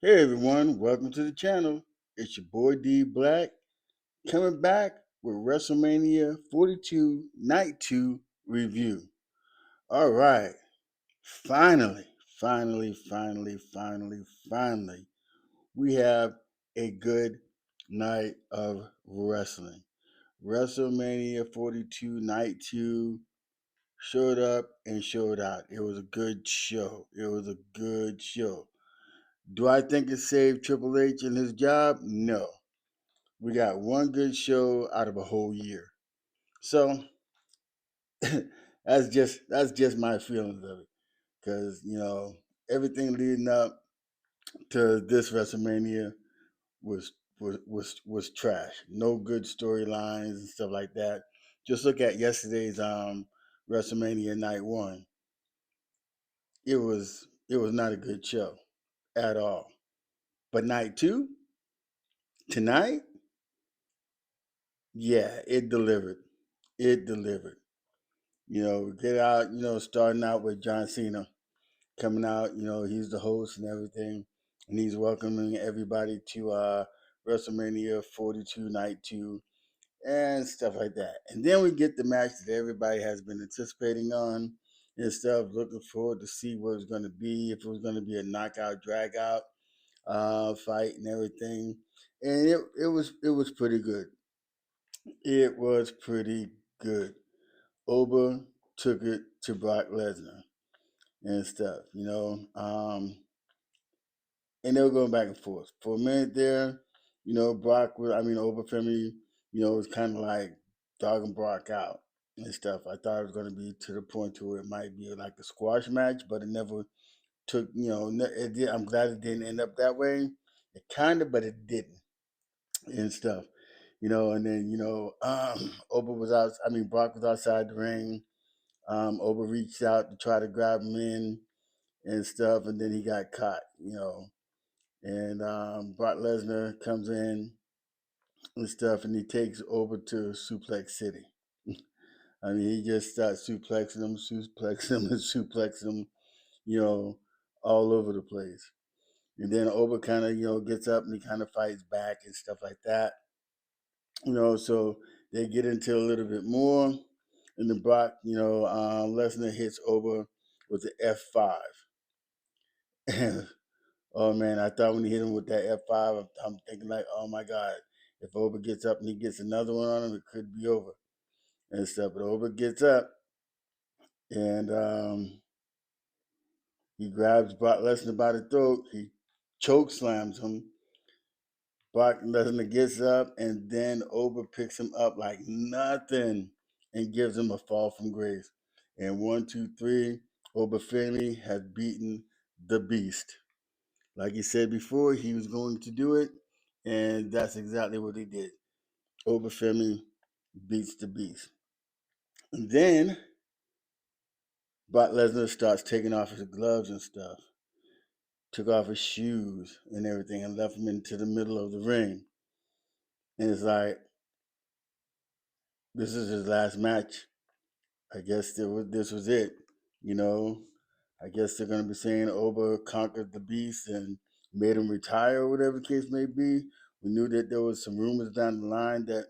Hey everyone, welcome to the channel. It's your boy D Black coming back with WrestleMania 42 Night 2 review. All right, finally, finally, we have a good night of wrestling. WrestleMania 42 Night 2 showed up and showed out. It was a good show. Do I think it saved Triple H and his job? No. We got one good show out of a whole year. So that's just my feelings of it. Because everything leading up to this WrestleMania was trash. No good storylines and stuff like that. Just look at yesterday's WrestleMania Night One. It was not a good show at all. But Night Two tonight, yeah, it delivered. It delivered. Get out, starting out with John Cena coming out, he's the host and everything, and he's welcoming everybody to WrestleMania 42 Night 2 and stuff like that. And then we get the match that everybody has been anticipating on and stuff, looking forward to see what it's going to be, if it was going to be a knockout, drag out fight and everything. And it was pretty good. It was pretty good. Oba took it to Brock Lesnar and stuff, and they were going back and forth. For a minute there, Oba FEMI, was kind of like dogging Brock out and stuff. I thought it was going to be to the point to where it might be like a squash match, but it never took, it did. I'm glad it didn't end up that way. It kind of, but it didn't and stuff. And then, Oba was out, Brock was outside the ring. Oba reached out to try to grab him in and stuff, and then he got caught. And Brock Lesnar comes in and stuff, and he takes Oba to Suplex City. He just starts suplexing him, and suplexing him, you know, all over the place. And then Oba kind of, gets up and he kind of fights back and stuff like that. So they get into a little bit more. And then Brock, Lesnar hits Oba with the F5. And oh man, I thought when he hit him with that F5, I'm thinking like, oh my God, if Oba gets up and he gets another one on him, it could be over and stuff. But Oba gets up and he grabs Brock Lesnar by the throat. He choke slams him. Brock Lesnar gets up and then Oba picks him up like nothing and gives him a fall from grace. And 1, 2, 3, Oba Femi has beaten the beast. Like he said before, he was going to do it, and that's exactly what he did. Oba Femi beats the beast. And then Brock Lesnar starts taking off his gloves and stuff, took off his shoes and everything, and left him into the middle of the ring. And it's like, this is his last match. I guess this was it. You know, I guess they're going to be saying Oba conquered the beast and made him retire or whatever the case may be. We knew that there was some rumors down the line that,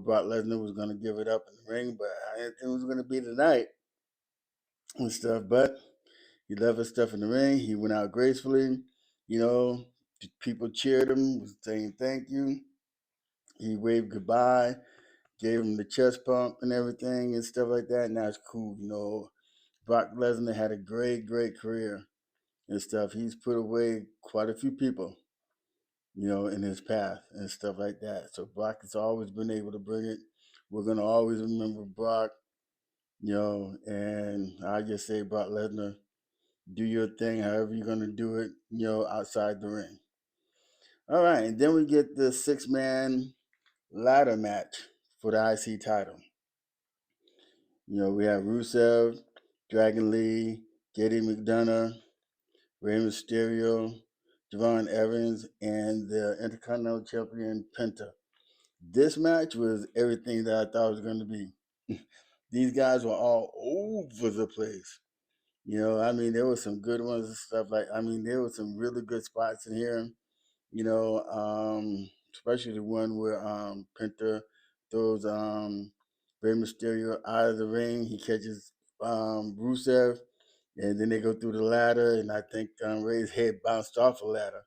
Brock Lesnar was going to give it up in the ring, but I didn't think it was going to be tonight and stuff. But he left his stuff in the ring. He went out gracefully. You know, people cheered him, was saying thank you. He waved goodbye, gave him the chest pump and everything and stuff like that. And that's cool. Brock Lesnar had a great career and stuff. He's put away quite a few people, in his path and stuff like that. So Brock has always been able to bring it. We're gonna always remember Brock, and I just say Brock Lesnar, do your thing however you're gonna do it, outside the ring. All right, and then we get the 6-man ladder match for the IC title. We have Rusev, Dragon Lee, Katie McDonough, Rey Mysterio, Javon Evans, and the Intercontinental Champion Penta. This match was everything that I thought it was going to be. These guys were all over the place. I mean, there were some good ones and stuff like. I mean, there were some really good spots in here. Especially the one where Penta throws Rey Mysterio out of the ring. He catches Rusev, and then they go through the ladder, and I think Rey's head bounced off the ladder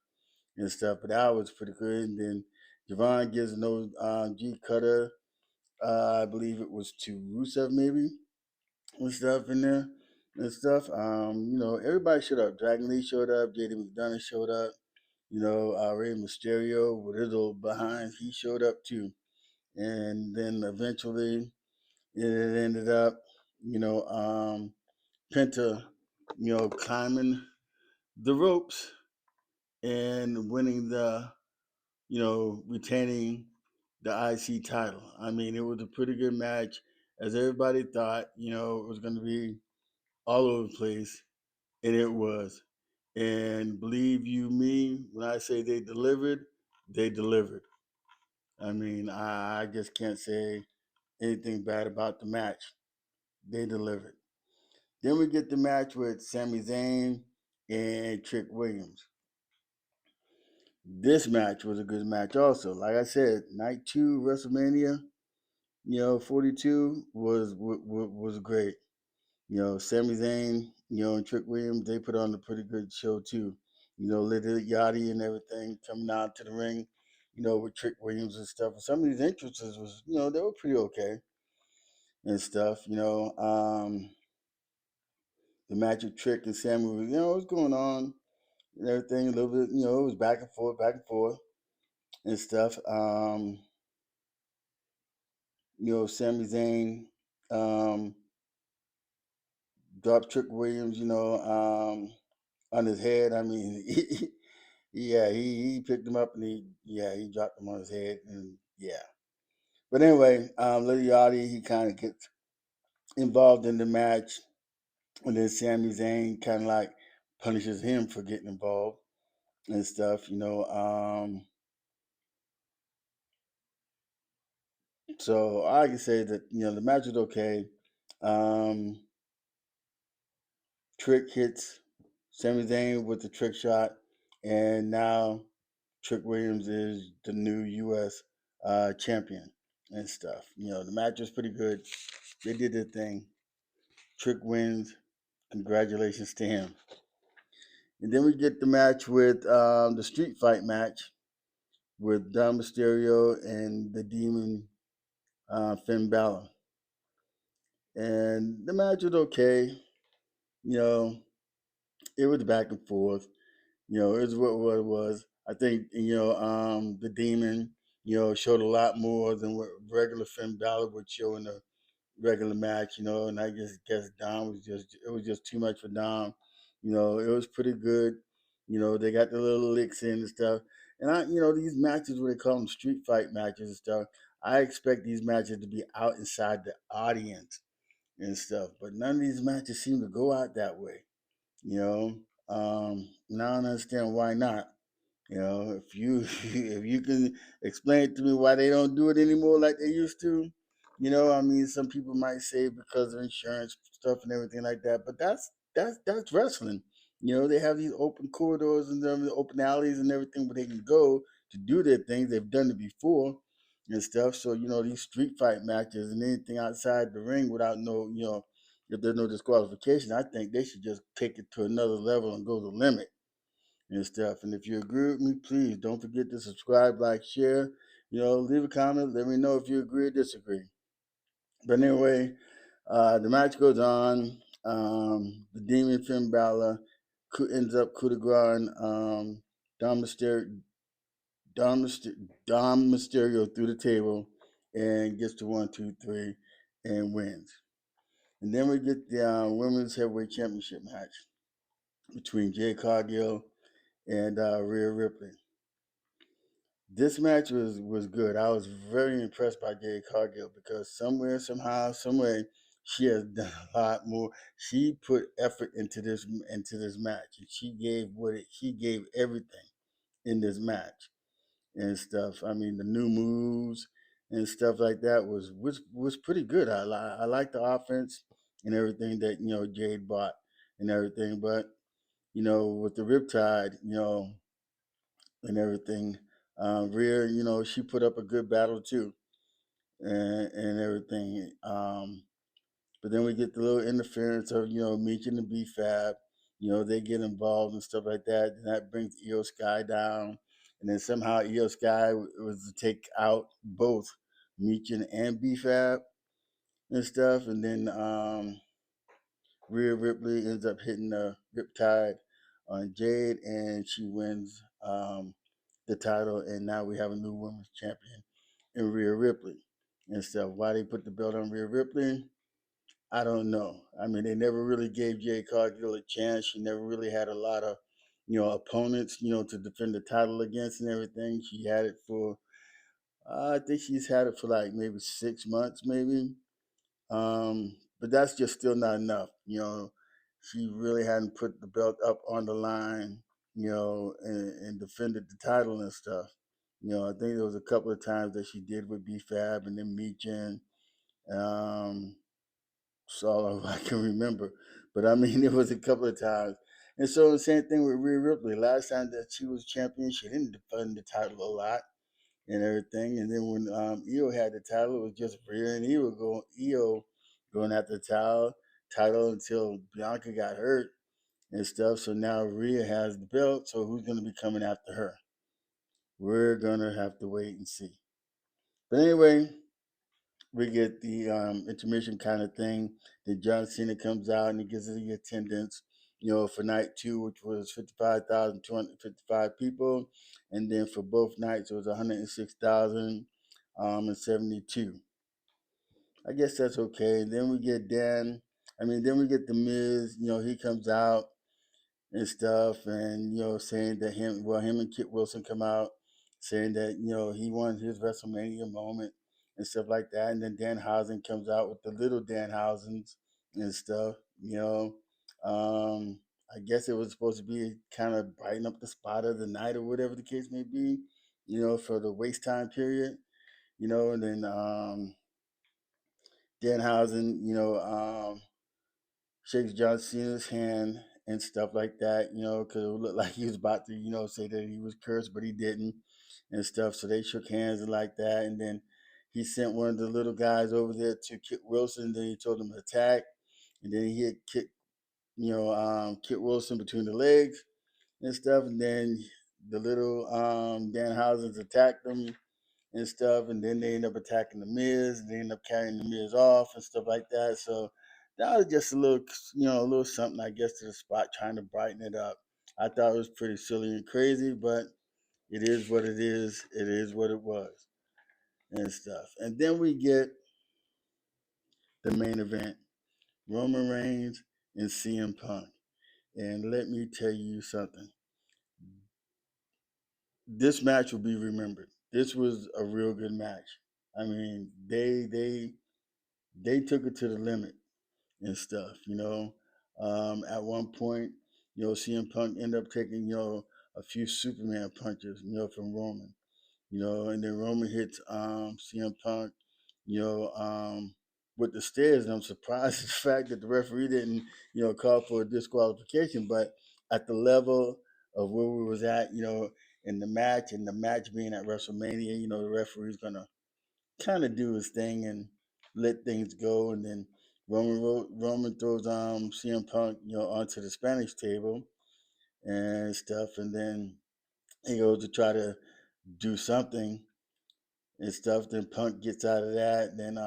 and stuff. But that was pretty good. And then Javon gives no G cutter. I believe it was to Rusev maybe and stuff in there and stuff. Everybody showed up. Dragon Lee showed up. Jade McDonough showed up. Rey Mysterio with his little behind, he showed up too. And then eventually it ended up, you know, Penta, climbing the ropes and winning retaining the IC title. I mean, it was a pretty good match, as everybody thought, it was going to be all over the place, and it was. And believe you me, when I say they delivered, they delivered. I mean, I just can't say anything bad about the match. They delivered. Then we get the match with Sami Zayn and Trick Williams. This match was a good match also. Like I said, night two WrestleMania, 42 was great. Sami Zayn, and Trick Williams, they put on a pretty good show too. Little Yachty and everything coming out to the ring, with Trick Williams and stuff. And some of these entrances was, they were pretty okay and stuff. The match with Trick and Sammy was, it was going on and everything a little bit, it was back and forth and stuff. Sami Zayn um, dropped Trick Williams, on his head. I mean, he picked him up and he dropped him on his head and yeah. But anyway, Lil Yachty, he kind of gets involved in the match, and then Sami Zayn kind of like punishes him for getting involved and stuff. So I can say that the match was okay. Um, Trick hits Sami Zayn with the trick shot, and now Trick Williams is the new U.S. Champion and stuff. The match was pretty good. They did their thing. Trick wins. Congratulations to him. And then we get the match with the street fight match with Dom Mysterio and the Demon Finn Balor. And the match was okay. You know, it was back and forth. It was what it was. I think, the Demon, showed a lot more than what regular Finn Balor would show in the regular match, and I just guess Dom was just too much for Dom. It was pretty good. They got the little licks in and stuff. And these matches where they call them street fight matches and stuff, I expect these matches to be out inside the audience and stuff. But none of these matches seem to go out that way. You know, now I don't understand why not. If you if you can explain to me why they don't do it anymore like they used to, I mean, some people might say because of insurance stuff and everything like that, but that's wrestling. They have these open corridors and them open alleys and everything where they can go to do their things. They've done it before and stuff. So these street fight matches and anything outside the ring without no, if there's no disqualification, I think they should just take it to another level and go the limit and stuff. And if you agree with me, please don't forget to subscribe, like, share. Leave a comment. Let me know if you agree or disagree. But anyway, the match goes on. The Demon Finn Balor ends up coup de grace Dom Mysterio, Dom Mysterio through the table and gets to 1, 2, 3 and wins. And then we get the Women's Heavyweight Championship match between Jade Cargill and Rhea Ripley. This match was good. I was very impressed by Jade Cargill because somewhere, somehow, someway, she has done a lot more. She put effort into this match, and she gave everything in this match and stuff. I mean, the new moves and stuff like that was pretty good. I like the offense and everything that Jade brought and everything. But with the Riptide, and everything, Rhea, she put up a good battle too, and everything. But then we get the little interference of Meech and the B Fab. They get involved and stuff like that. And that brings Io Sky down, and then somehow Io Sky was to take out both Meechin and B Fab and stuff. And then Rhea Ripley ends up hitting the Riptide on Jade, and she wins the title. And now we have a new women's champion in Rhea Ripley and stuff. Why they put the belt on Rhea Ripley? I don't know. I mean, they never really gave Jade Cargill a chance. She never really had a lot of, opponents, to defend the title against and everything. She had it for, I think she's had it for like maybe 6 months, maybe. But that's just still not enough. She really hadn't put the belt up on the line, and defended the title and stuff. I think there was a couple of times that she did with B-Fab and then Meechin. Um, that's all I can remember. But I mean, it was a couple of times. And so the same thing with Rhea Ripley. Last time that she was champion, she didn't defend the title a lot and everything. And then when Io had the title, it was just Rhea and Io going after the title until Bianca got hurt and stuff. So now Rhea has the belt. So who's going to be coming after her? We're going to have to wait and see. But anyway, we get the intermission kind of thing. Then John Cena comes out and he gives us the attendance, for night two, which was 55,255 people. And then for both nights, it was 106,072. I guess that's okay. And then we get then we get The Miz, he comes out and stuff, and saying that him and Kit Wilson come out saying that he won his WrestleMania moment and stuff like that, and then Danhausen comes out with the little Danhausens and stuff. I guess it was supposed to be kind of brighten up the spot of the night or whatever the case may be, for the waste time period, and then Danhausen, shakes John Cena's hand and stuff like that, because it looked like he was about to, say that he was cursed, but he didn't and stuff. So they shook hands and like that. And then he sent one of the little guys over there to Kit Wilson. Then he told him to attack. And then he hit Kit Wilson between the legs and stuff. And then the little Danhausen's attacked him and stuff, and then they end up attacking the Miz, and they end up carrying the Miz off and stuff like that. So that was just a little something, I guess, to the spot, trying to brighten it up. I thought it was pretty silly and crazy, but it is what it is. It is what it was and stuff. And then we get the main event: Roman Reigns and CM Punk. And let me tell you something. This match will be remembered. This was a real good match. I mean, they took it to the limit and stuff. At one point, CM Punk ended up taking a few Superman punches, from Roman, and then Roman hits CM Punk, you know, um, with the stairs, and I'm surprised at the fact that the referee didn't, call for a disqualification. But at the level of where we was at, in the match, and the match being at WrestleMania, the referee's gonna kind of do his thing and let things go. And then Roman throws CM Punk, onto the Spanish table and stuff, and then he goes to try to do something and stuff. Then Punk gets out of that. Then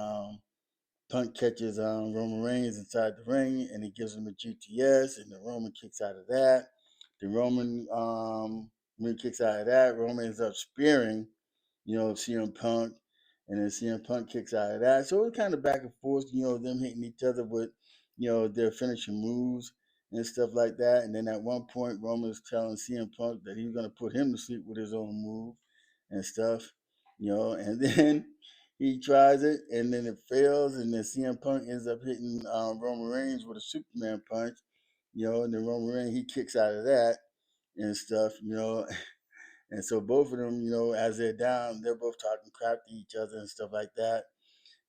Punk catches Roman Reigns inside the ring, and he gives him a GTS, and then Roman kicks out of that. Then when he kicks out of that, Roman ends up spearing CM Punk, and then CM Punk kicks out of that. So it was kind of back and forth, them hitting each other with, their finishing moves and stuff like that. And then at one point, Roman was telling CM Punk that he was going to put him to sleep with his own move and stuff, and then he tries it, and then it fails, and then CM Punk ends up hitting Roman Reigns with a Superman punch, and then Roman Reigns, he kicks out of that and stuff, And so both of them, as they're down, they're both talking crap to each other and stuff like that.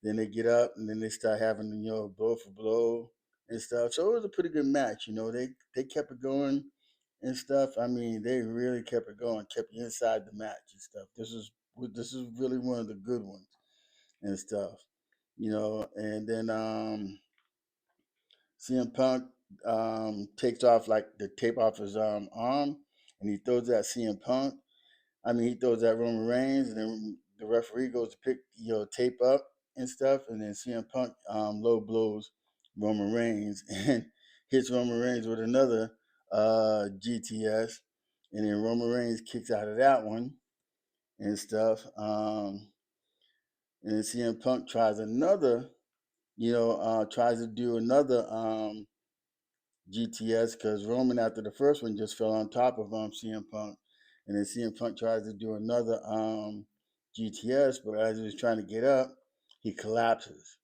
Then they get up and then they start having, blow for blow and stuff. So it was a pretty good match. They kept it going and stuff. I mean, they really kept it going, kept you inside the match and stuff. This is really one of the good ones and stuff. And then CM Punk takes off like the tape off his arm, and he throws that CM Punk. I mean, he throws that Roman Reigns, and then the referee goes to pick tape up and stuff, and then CM Punk low blows Roman Reigns and hits Roman Reigns with another GTS, and then Roman Reigns kicks out of that one and stuff. And then CM Punk tries another, tries to do another GTS because Roman after the first one just fell on top of CM Punk, and then CM Punk tries to do another GTS, but as he was trying to get up, he collapses.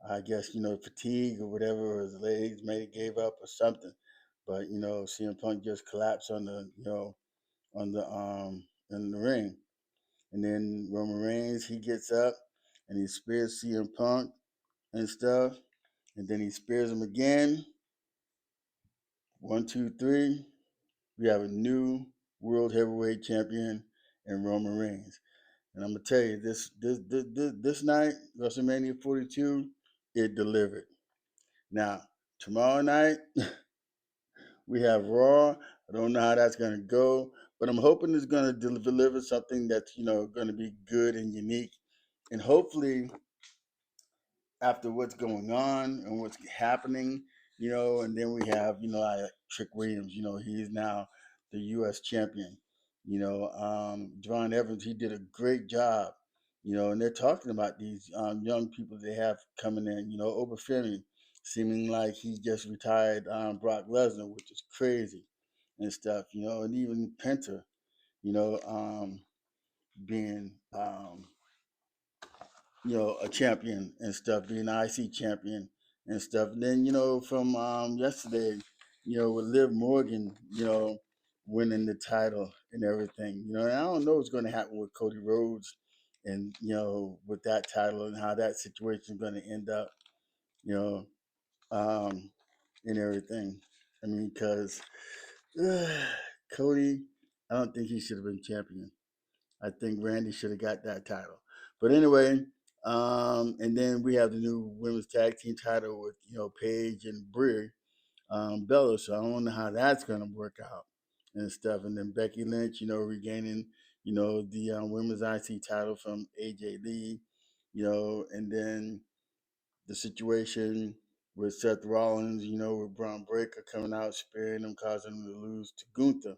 I guess fatigue or whatever, or his legs maybe gave up or something, but CM Punk just collapsed on the on the in the ring, and then Roman Reigns he gets up and he spears CM Punk and stuff, and then he spears him again. 1, 2, 3. We have a new world heavyweight champion in Roman Reigns. And I'm gonna tell you, this night, WrestleMania 42, it delivered. Now, tomorrow night, we have Raw. I don't know how that's gonna go, but I'm hoping it's gonna deliver something that's gonna be good and unique, and hopefully after what's going on and what's happening, and then we have, like Trick Williams, he's now the U.S. champion. John Evans, he did a great job, and they're talking about these young people they have coming in, over FEMI, seeming like he just retired Brock Lesnar, which is crazy and stuff, and even Penta, you know, um, being a champion and stuff, being an IC champion and stuff. And then, from yesterday, with Liv Morgan, winning the title and everything. And I don't know what's going to happen with Cody Rhodes and, with that title and how that situation is going to end up, you know, um, and everything. I mean, because Cody, I don't think he should have been champion. I think Randy should have got that title. But anyway, and then we have the new women's tag team title with Paige and Brie Bella. So I don't know how that's gonna work out and stuff. And then Becky Lynch, regaining the women's IC title from AJ Lee, and then the situation with Seth Rollins, with Braun Breaker coming out, sparing him, causing him to lose to Gunther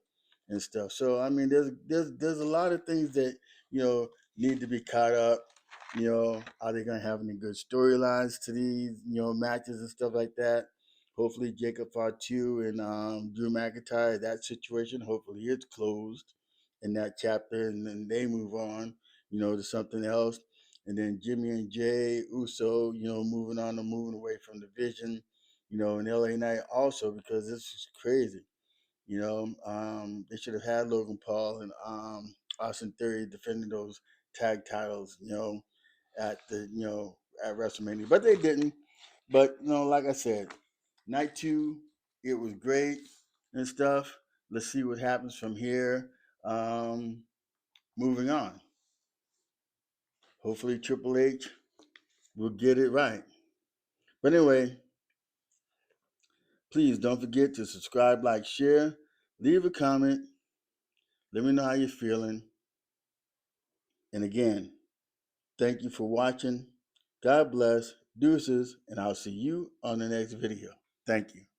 and stuff. So I mean, there's a lot of things that need to be caught up. Are they gonna have any good storylines to these matches and stuff like that? Hopefully, Jacob Fatu and Drew McIntyre, that situation, hopefully it's closed in that chapter, and then they move on, to something else. And then Jimmy and Jay Uso, moving on and moving away from the vision, in LA Knight also because this is crazy. They should have had Logan Paul and Austin Theory defending those tag titles, at the at WrestleMania, but they didn't. But like I said, night two, it was great and stuff. Let's see what happens from here. Um, Moving on. Hopefully, Triple H will get it right. But anyway, please don't forget to subscribe, like, share, leave a comment. Let me know how you're feeling. And again, thank you for watching. God bless, deuces, and I'll see you on the next video. Thank you.